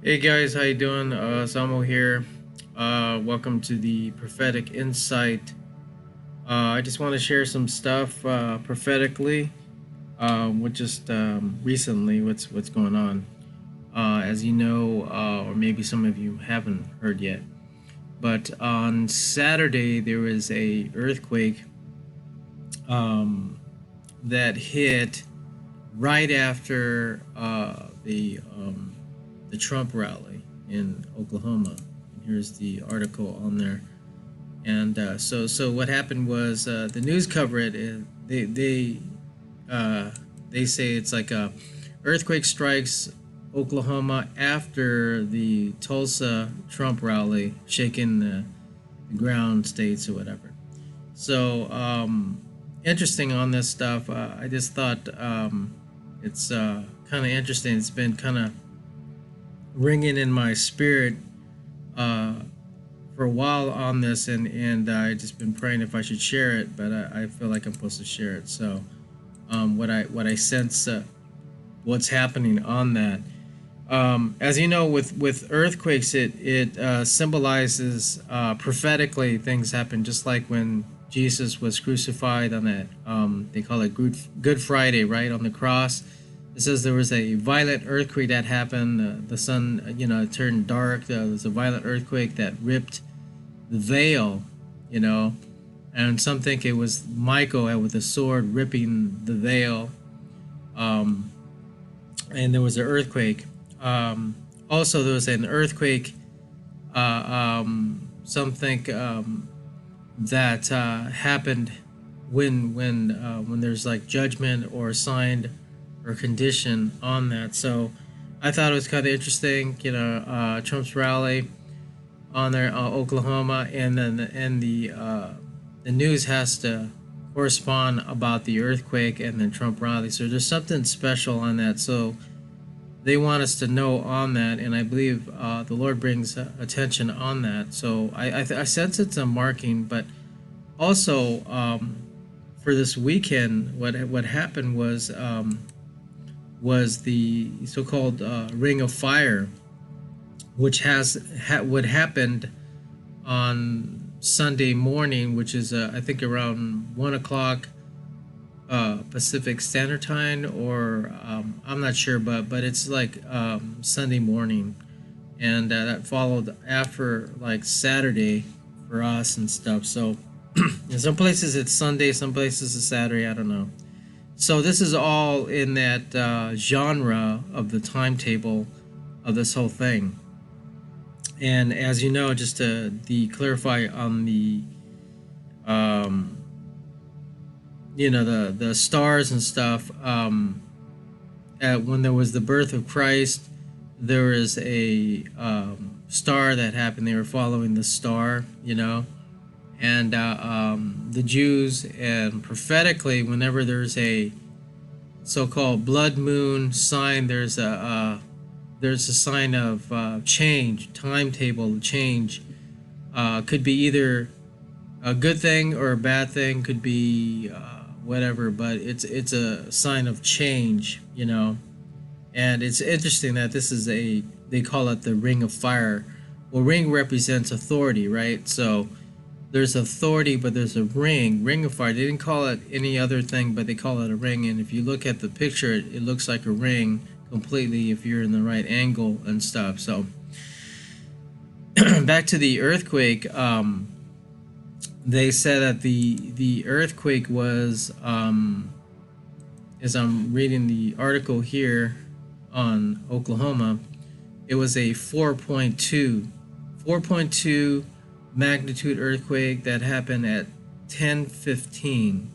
Hey guys, how you doing? Samo here. Welcome to the Prophetic Insight. I just want to share some stuff prophetically, with just recently what's going on. As you know, or maybe some of you haven't heard yet, but on Saturday there was a earthquake um, that hit right after the Trump rally in Oklahoma. And here's the article on there. And so what happened was the news cover it. They say it's like a earthquake strikes Oklahoma after the Tulsa Trump rally, shaking the ground states or whatever. So interesting on this stuff. I just thought it's kind of interesting. It's been kind of ringing in my spirit uh, for a while on this, and I just been praying if I should share it, but I feel like I'm supposed to share it. So what I sense what's happening on that. As you know, with earthquakes, it symbolizes prophetically things happen, just like when Jesus was crucified on that. They call it Good Friday, right, on the cross. It says there was a violent earthquake that happened. The sun, turned dark. There was a violent earthquake that ripped the veil, you know, and some think it was Michael with a sword ripping the veil. Um, and there was an earthquake. Also, there was an earthquake. Some think that happened when there's like judgment or signed or condition on that. So I thought it was kind of interesting. Trump's rally on there, Oklahoma, and then the news has to correspond about the earthquake and then Trump rally. So there's something special on that. So they want us to know on that, and I believe the Lord brings attention on that. So I sense it's a marking, but also for this weekend, what happened was the so-called Ring of Fire, which what happened on Sunday morning, which is I think around 1 o'clock Pacific Standard Time, or I'm not sure, but it's like Sunday morning, and that followed after like Saturday for us and stuff. So in some places it's Sunday, some places it's Saturday. I don't know. So this is all in that genre of the timetable of this whole thing. And as you know, just to clarify on the the stars and stuff, when there was the birth of Christ, there was a star that happened. They were following the star, and the Jews, and prophetically, whenever there's a so-called blood moon sign, there's a sign of change, timetable change. Could be either a good thing or a bad thing, could be whatever, but it's a sign of change, And it's interesting that this is they call it the Ring of Fire. Well, ring represents authority, right? So there's authority, but there's a ring of fire. They didn't call it any other thing, but they call it a ring. And if you look at the picture, it looks like a ring completely if you're in the right angle and stuff. So back to the earthquake. They said that the earthquake was, as I'm reading the article here on Oklahoma, it was a 4.2 magnitude earthquake that happened at 10:15.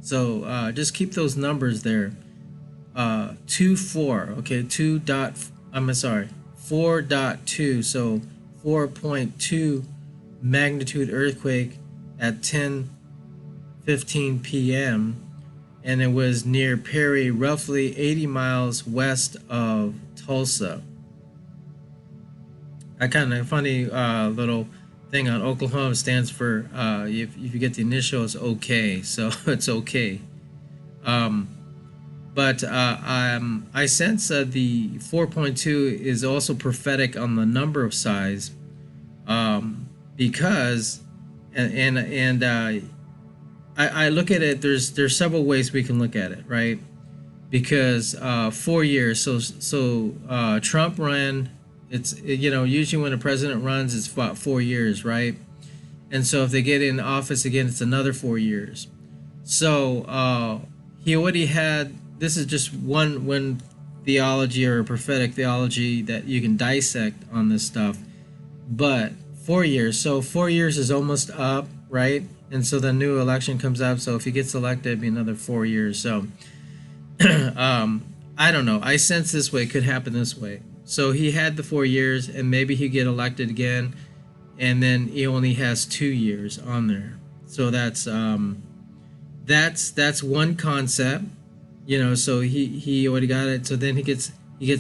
So just keep those numbers there. 2.4. Okay, 2 dot. I'm sorry, 4.2. So 4.2 magnitude earthquake at 10:15 p.m. and it was near Perry, roughly 80 miles west of Tulsa. A kind of funny little thing on Oklahoma stands for if you get the initial, it's OK, so it's OK. But I sense the 4.2 is also prophetic on the number of size, because I look at it. There's several ways we can look at it, right? Because 4 years. So Trump ran. It's usually when a president runs, it's about 4 years, right? And so if they get in office again, it's another 4 years. So he already had. This is just one theology or a prophetic theology that you can dissect on this stuff. But 4 years. So 4 years is almost up, right? And so the new election comes up. So if he gets elected, it'd be another 4 years. So I don't know. I sense this way. It could happen this way. So he had the 4 years, and maybe he get elected again, and then he only has 2 years on there. So that's one concept. So he already got it. So then he gets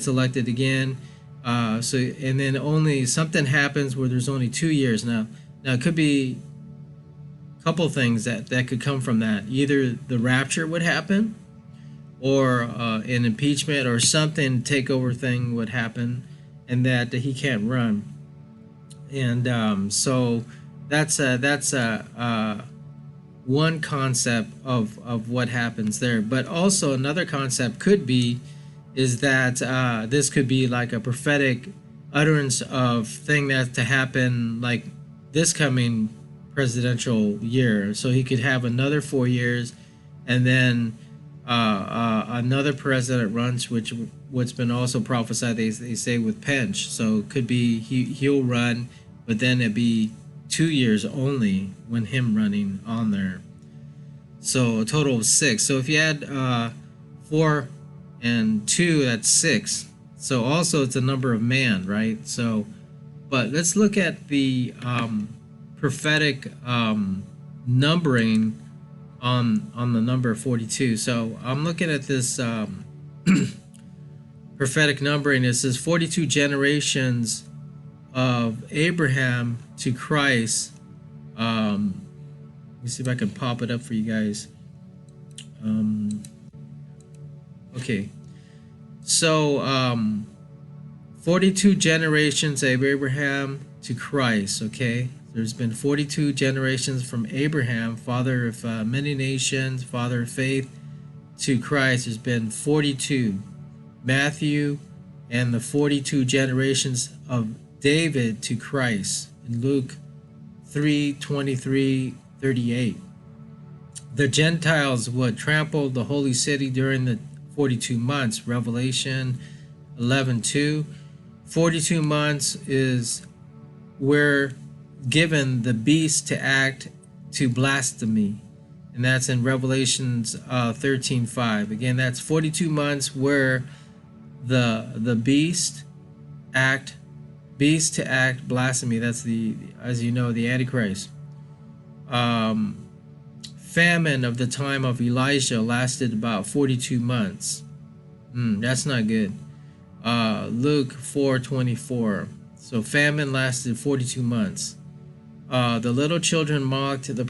elected again. So and then only something happens where there's only 2 years now. Now it could be a couple things that could come from that. Either the rapture would happen, or an impeachment or something takeover thing would happen, and that he can't run. And so that's one concept of what happens there. But also another concept could be is that this could be like a prophetic utterance of thing that's to happen like this coming presidential year. So he could have another 4 years, and then another president runs, what's been also prophesied. They say with Pence. So it could be he'll run, but then it'd be 2 years only when him running on there. So a total of 6. So if you add 4 and 2, that's 6. So also it's a number of man, right? So, but let's look at the prophetic numbering on the number 42. So I'm looking at this prophetic numbering. It says 42 generations of Abraham to Christ. Let me see if I can pop it up for you guys. Okay, so 42 generations of Abraham to Christ. Okay, there's been 42 generations from Abraham, father of many nations, father of faith, to Christ. There's been 42. Matthew and the 42 generations of David to Christ in Luke 3:23-38. The Gentiles would trample the holy city during the 42 months. Revelation 11:2. 42 months is where given the beast to act to blasphemy, and that's in Revelations 13:5. Again, that's 42 months where the beast to act blasphemy. That's as you know, the Antichrist. Famine of the time of Elijah lasted about 42 months. That's not good. Luke 4:24. So famine lasted 42 months. The little children mocked the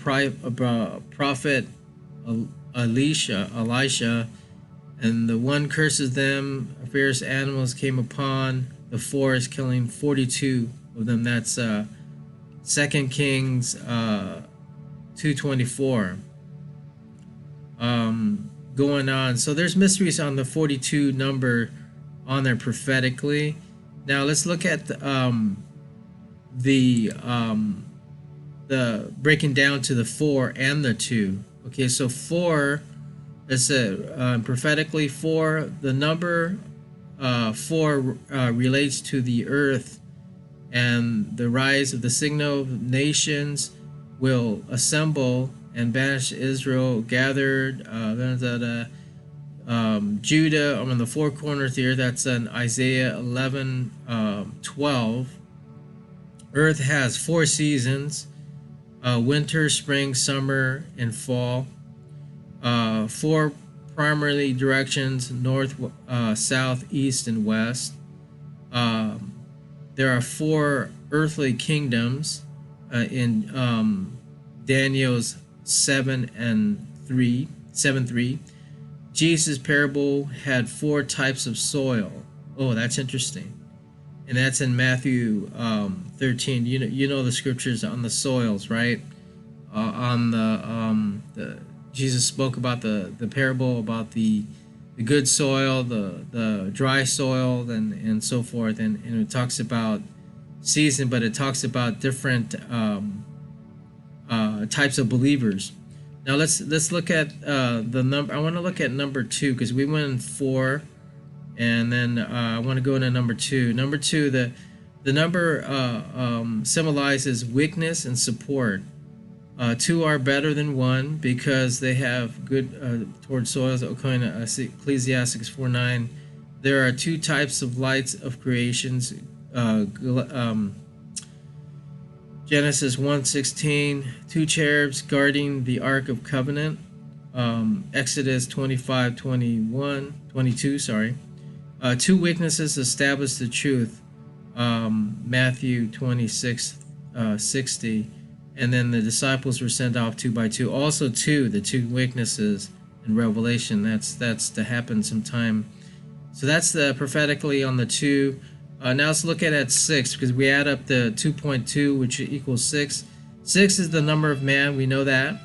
prophet Elisha, and the one curses them. Fierce animals came upon the forest, killing 42 of them. That's 2 Kings 2:24. Going on. So there's mysteries on the 42 number on there prophetically. Now let's look at the breaking down to the 4 and the 2. Okay, so 4, let's say prophetically 4, the number 4 relates to the earth, and the rise of the signal of nations will assemble and banish Israel, gathered Judah on the four corners of the earth. That's in Isaiah 11:12. Earth has 4 seasons: winter, spring, summer, and fall. 4 primary directions: north, south, east, and west. There are 4 earthly kingdoms in Daniel's 7:3. Jesus' parable had 4 types of soil. Oh, that's interesting. And that's in Matthew 13. You know the scriptures on the soils, right? On the Jesus spoke about the parable about the good soil, the dry soil, and so forth, and it talks about season, but it talks about different types of believers. Now let's look at the number. I want to look at number 2 because we went in 4, and then I want to go into number 2. Number 2, the number symbolizes weakness and support. 2 are better than 1 because they have good toward soils. According to Ecclesiastes 4:9, there are 2 types of lights of creations. Genesis 1:16, 2 cherubs guarding the Ark of Covenant. Exodus 22, sorry. 2 witnesses establish the truth. Matthew 26:60. And then the disciples were sent off 2 by 2. Also 2, the 2 witnesses in Revelation. That's to happen sometime. So that's the prophetically on the 2. Now let's look at 6 because we add up the 2.2, which equals 6. 6 is the number of man. We know that.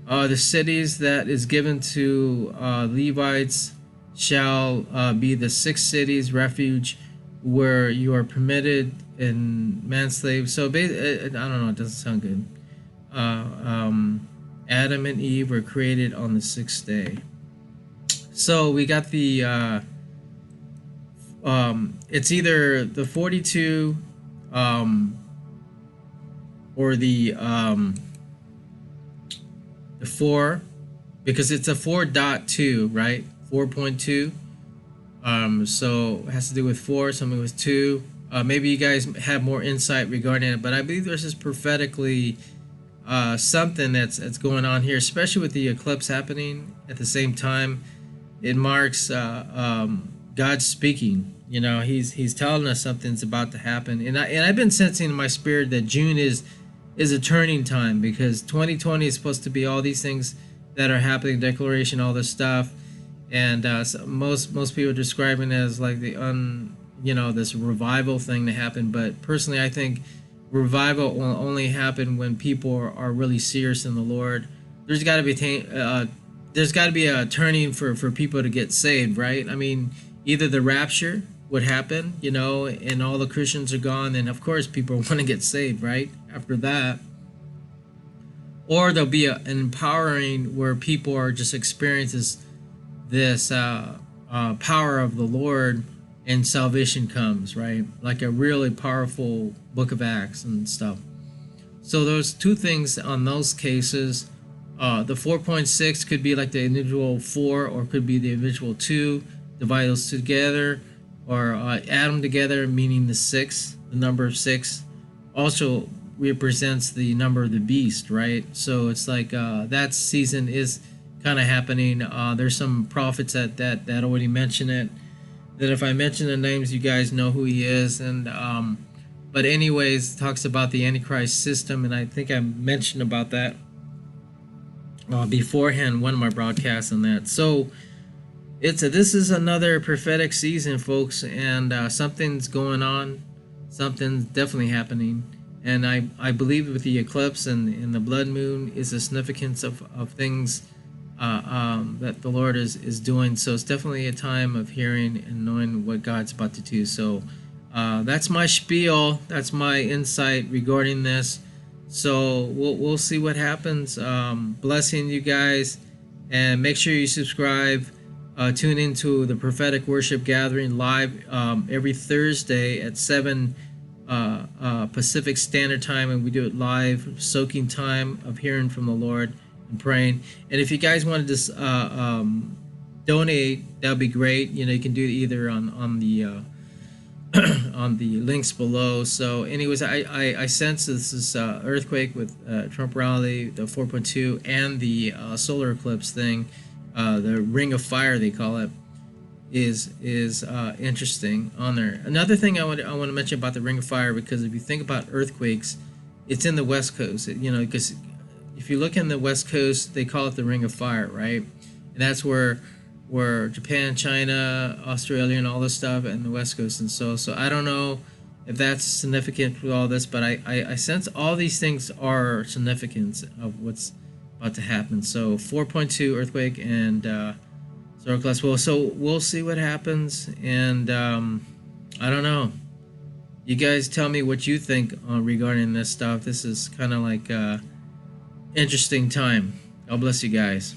The cities that is given to Levites shall be the 6 cities refuge where you are permitted in manslave. So I don't know, it doesn't sound good. Adam and Eve were created on the 6th day. So we got the it's either the 42 or the 4, because it's a 4.2, right? 4.2. So it has to do with 4, something with 2. Maybe you guys have more insight regarding it, but I believe this is prophetically something that's going on here, especially with the eclipse happening at the same time. It marks God speaking. You know, he's telling us something's about to happen, and I've been sensing in my spirit that June is a turning time, because 2020 is supposed to be all these things that are happening, declaration, all this stuff, and so most people are describing it as like this revival thing to happen. But personally, I think revival will only happen when people are really serious in the Lord. There's got to be a turning for people to get saved, right? I mean, either the rapture would happen, and all the Christians are gone, and of course people want to get saved, right? After that, or there'll be an empowering where people are just experiences this power of the Lord, and salvation comes, right? Like a really powerful book of Acts and stuff. So those 2 things on those cases. The 4.6 could be like the individual 4, or could be the individual 2. Divide those together, or add them together, meaning the 6, the number of 6, also represents the number of the beast, right? So it's like that season is kind of happening. There's some prophets that already mention it, that if I mention the names, you guys know who he is. And but anyways, talks about the Antichrist system, and I think I mentioned about that beforehand, one of my broadcasts on that. So this is another prophetic season, folks, and something's going on, something's definitely happening. And I believe with the eclipse and the blood moon is the significance of things that the Lord is doing. So it's definitely a time of hearing and knowing what God's about to do. So that's my spiel, that's my insight regarding this. So we'll see what happens. Blessing you guys, and make sure you subscribe. Tune into the prophetic worship gathering live every Thursday at 7 Pacific Standard Time, and we do it live, soaking time of hearing from the Lord and praying. And if you guys want to just donate, that would be great. You can do it either on the on the links below. So anyways, I sense this is earthquake with Trump rally, the 4.2, and the solar eclipse thing, the ring of fire they call it, is interesting on there. Another thing I want to mention about the ring of fire, because if you think about earthquakes, it's in the West Coast, because if you look in the West Coast, they call it the ring of fire, right? and that's where Japan, China, Australia, and all this stuff, and the West Coast, and so I don't know if that's significant with all this, but I sense all these things are significant of what's about to happen. So 4.2 earthquake and so class. Well, so we'll see what happens, and I don't know. You guys tell me what you think regarding this stuff. This is kind of like interesting time. God bless you guys.